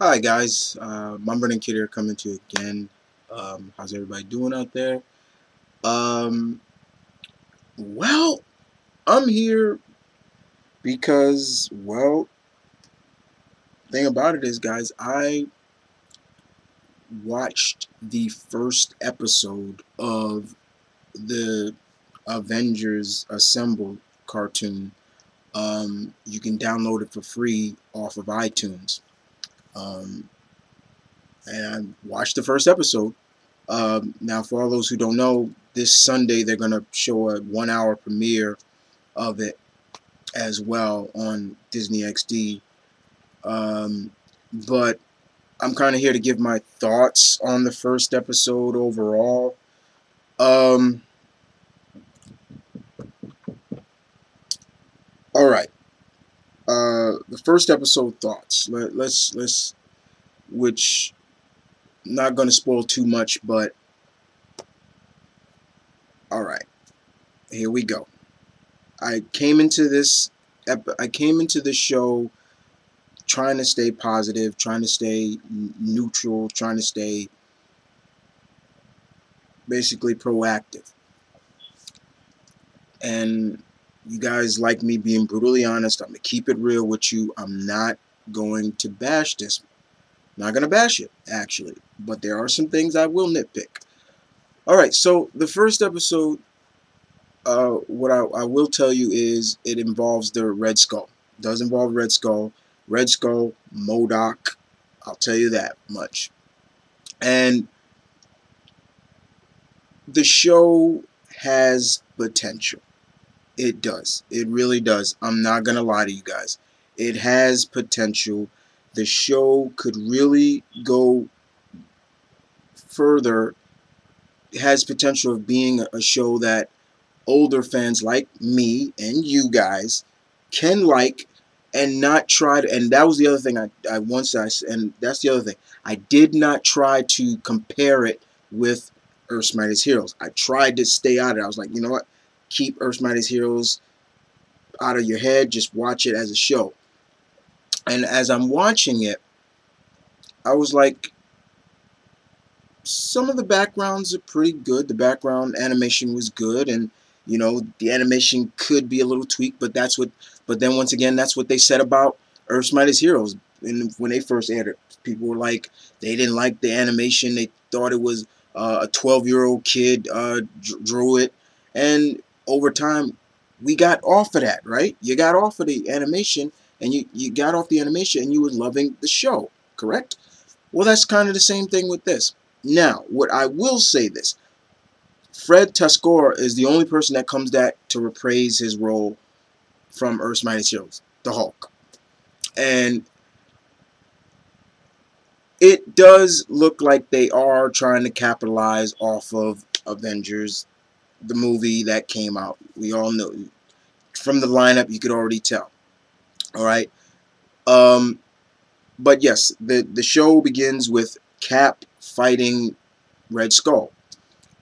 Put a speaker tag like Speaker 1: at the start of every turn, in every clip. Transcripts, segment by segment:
Speaker 1: Hi guys, Mumberton Kid here coming to you again. How's everybody doing out there? Um, well, I'm here because, thing about it is, guys, I watched the first episode of the Avengers Assemble cartoon. You can download it for free off of iTunes. Um, and I watched the first episode. Now, for all those who don't know, this Sunday they're going to show a 1 hour premiere of it as well on Disney XD. But I'm kind of here to give my thoughts on the first episode overall. Um, all right. The first episode thoughts. Let's which not going to spoil too much, but all right. Here we go. I came into this. I came into this show trying to stay positive, trying to stay neutral, trying to stay basically proactive. And you guys like me being brutally honest. I'm going to keep it real with you. I'm not going to bash this. I'm not going to bash it, actually. But there are some things I will nitpick. All right, so the first episode, what I will tell you is it involves the Red Skull. It does involve Red Skull. Red Skull, MODOK. I'll tell you that much. And the show has potential. It does. It really does. I'm not going to lie to you guys. It has potential. The show could really go further. It has potential of being a show that older fans like me and you guys can like and not try to. And that was the other thing and that's the other thing. I did not try to compare it with Earth's Mightiest Heroes. I tried to stay out of it. I was like, you know what? Keep Earth's Mightiest Heroes out of your head. Just watch it as a show. And as I'm watching it, I was like, some of the backgrounds are pretty good. The background animation was good, and the animation could be a little tweaked, but that's what. But then once again, that's what they said about Earth's Mightiest Heroes. And when they first aired it, people were like, they didn't like the animation. They thought it was a 12-year-old kid drew it, and over time, we got off of that. Right? You got off of the animation, and you got off the animation, and you were loving the show. Correct? Well, that's kind of the same thing with this. Now, what I will say this, Fred Tuscor is the only person that comes back to reprise his role from Earth's Mightiest Heroes, the Hulk. And it does look like they are trying to capitalize off of Avengers, the movie that came out. We all know. From the lineup, you could already tell. All right. Um, but yes, the show begins with Cap fighting Red Skull.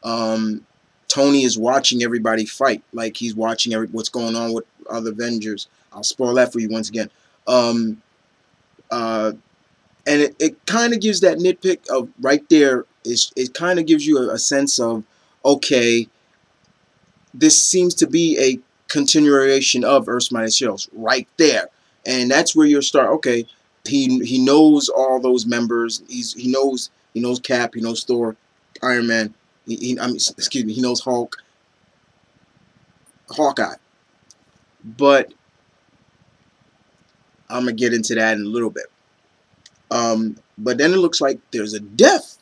Speaker 1: um, Tony is watching everybody fight, like he's watching what's going on with other Avengers. I'll spoil that for you once again. Um, uh, and it kind of gives that nitpick of right there. It kind of gives you a sense of, okay, this seems to be a continuation of Earth's Mightiest Heroes right there, and that's where you'll start. Okay, he knows all those members. He knows Cap. He knows Thor, Iron Man. Excuse me. He knows Hulk, Hawkeye. But I'm gonna get into that in a little bit. But then it looks like there's a death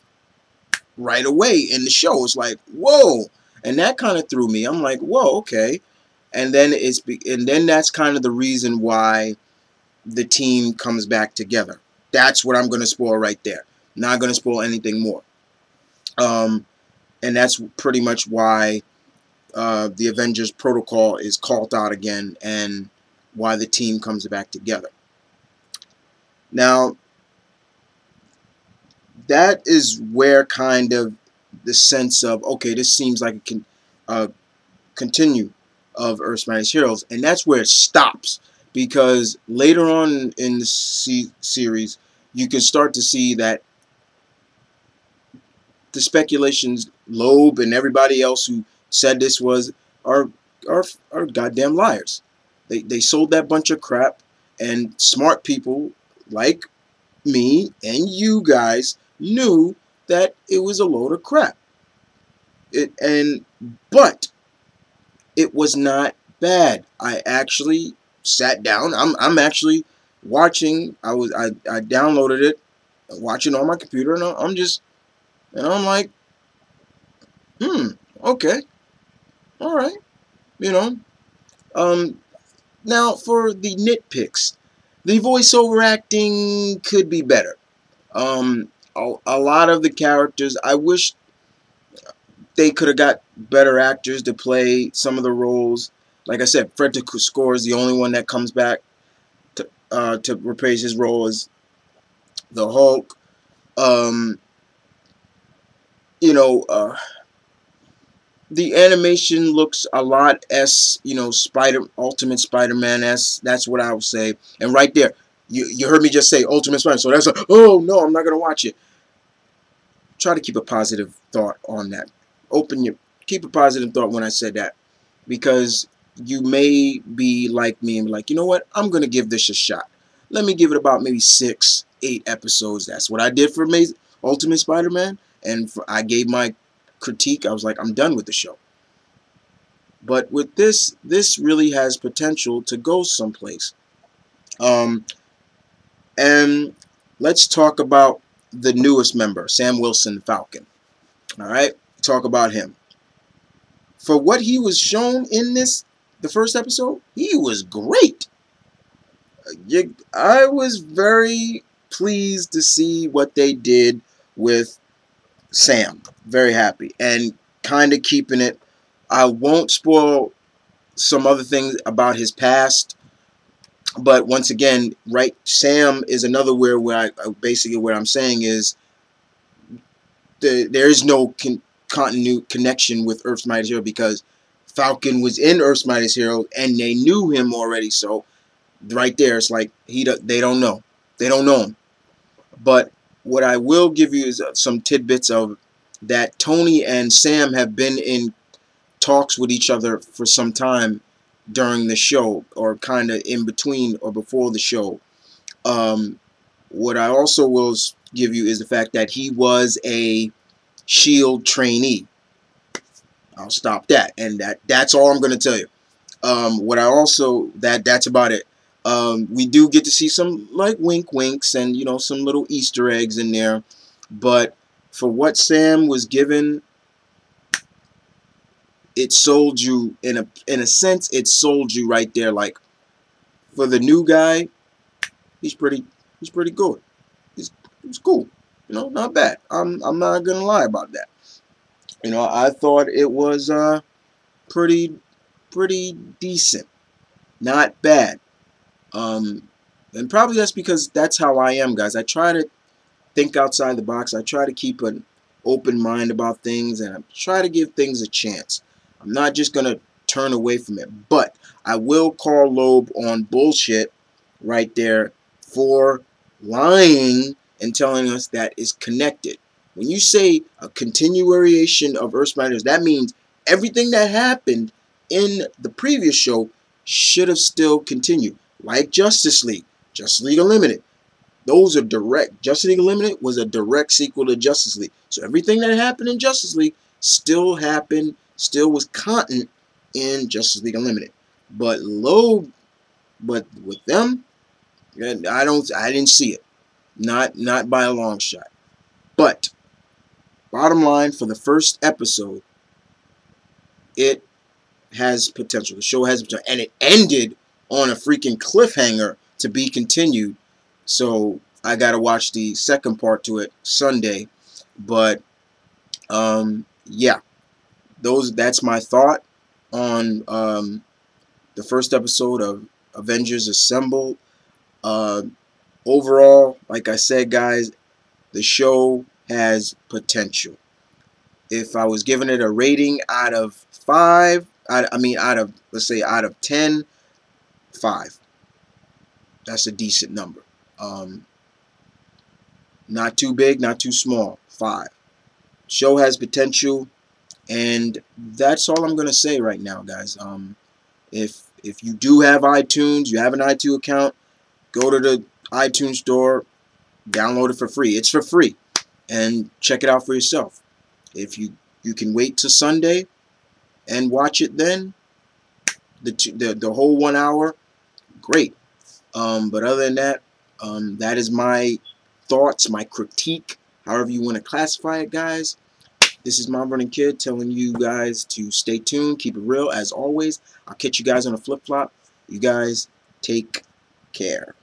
Speaker 1: right away in the show. It's like, whoa, and that kind of threw me. I'm like, whoa, okay. And then that's kind of the reason why the team comes back together. That's what I'm gonna spoil right there. Not gonna spoil anything more. Um, and that's pretty much why the Avengers Protocol is called out again, and why the team comes back together. Now, that is where kind of the sense of, okay, this seems like a continue of Earth's Mightiest Heroes, and that's where it stops, because later on in the series you can start to see that the speculations, Loeb and everybody else who said this was are are goddamn liars. They sold that bunch of crap, and smart people like me and you guys knew that it was a load of crap. But it was not bad. I actually sat down. I'm actually watching. I downloaded it, watching on my computer, and I'm like, okay, all right, you know. Um, Now for the nitpicks, the voiceover acting could be better. A lot of the characters, I wish they could have got better actors to play some of the roles. Like I said, Fred Score is the only one that comes back to reprise his role as the Hulk. Um, you know, the animation looks a lot Ultimate Spider-Man s. That's what I would say. And right there, you heard me just say Ultimate Spider-Man, so that's like, oh no, I'm not gonna watch it. Try to keep a positive thought on that. Keep a positive thought when I said that, because you may be like me and be like, you know what, I'm gonna give this a shot. Let me give it about maybe 6, 8 episodes. That's what I did for Ultimate Spider-Man, and I gave my critique. I was like, I'm done with the show. But with this really has potential to go someplace. And let's talk about the newest member, Sam Wilson, Falcon. All right, talk about him. For what he was shown in the first episode, he was great. I was very pleased to see what they did with Sam. Very happy, and kind of keeping it. I won't spoil some other things about his past, but once again, right, Sam is another where basically what I'm saying is there is no connection with Earth's Mightiest Hero, because Falcon was in Earth's Mightiest Hero and they knew him already. So right there, it's like they don't know him. But what I will give you is some tidbits of that Tony and Sam have been in talks with each other for some time during the show, or kind of in between or before the show. What I also will give you is the fact that he was a Shield trainee. I'll stop that, and that's all I'm going to tell you. What I also that's about it. We do get to see some like wink winks and some little Easter eggs in there, but for what Sam was given, it sold you in a sense. It sold you right there. Like, for the new guy, he's pretty good. He's cool. Not bad. I'm not gonna lie about that. I thought it was pretty decent, not bad. And probably that's because that's how I am, guys. I try to think outside the box. I try to keep an open mind about things, and I try to give things a chance. I'm not just gonna turn away from it, but I will call Loeb on bullshit right there for lying and telling us that it's connected. When you say a continuation of Earth's Mightiest, that means everything that happened in the previous show should have still continued. Like Justice League Unlimited. Those are direct. Justice League Unlimited was a direct sequel to Justice League. So everything that happened in Justice League still happened, still was content in Justice League Unlimited. But with them, I didn't see it. Not by a long shot. But bottom line, for the first episode, it has potential. The show has potential, and it ended on a freaking cliffhanger to be continued. So I gotta watch the second part to it Sunday. But yeah, that's my thought on the first episode of Avengers Assemble. Uh, Overall, like I said, guys, the show has potential. If I was giving it a rating out of 5, let's say out of 10, 5. That's a decent number. Not too big, not too small. 5. Show has potential, and that's all I'm gonna say right now, guys. If you do have iTunes, you have an iTunes account, go to the iTunes store, download it for free. It's for free, and check it out for yourself. If you can wait till Sunday and watch it then, the whole 1 hour, great. But other than that, that is my thoughts, my critique, however you want to classify it, guys. This is Mom Running Kid telling you guys to stay tuned, keep it real. As always, I'll catch you guys on a flip flop. You guys take care.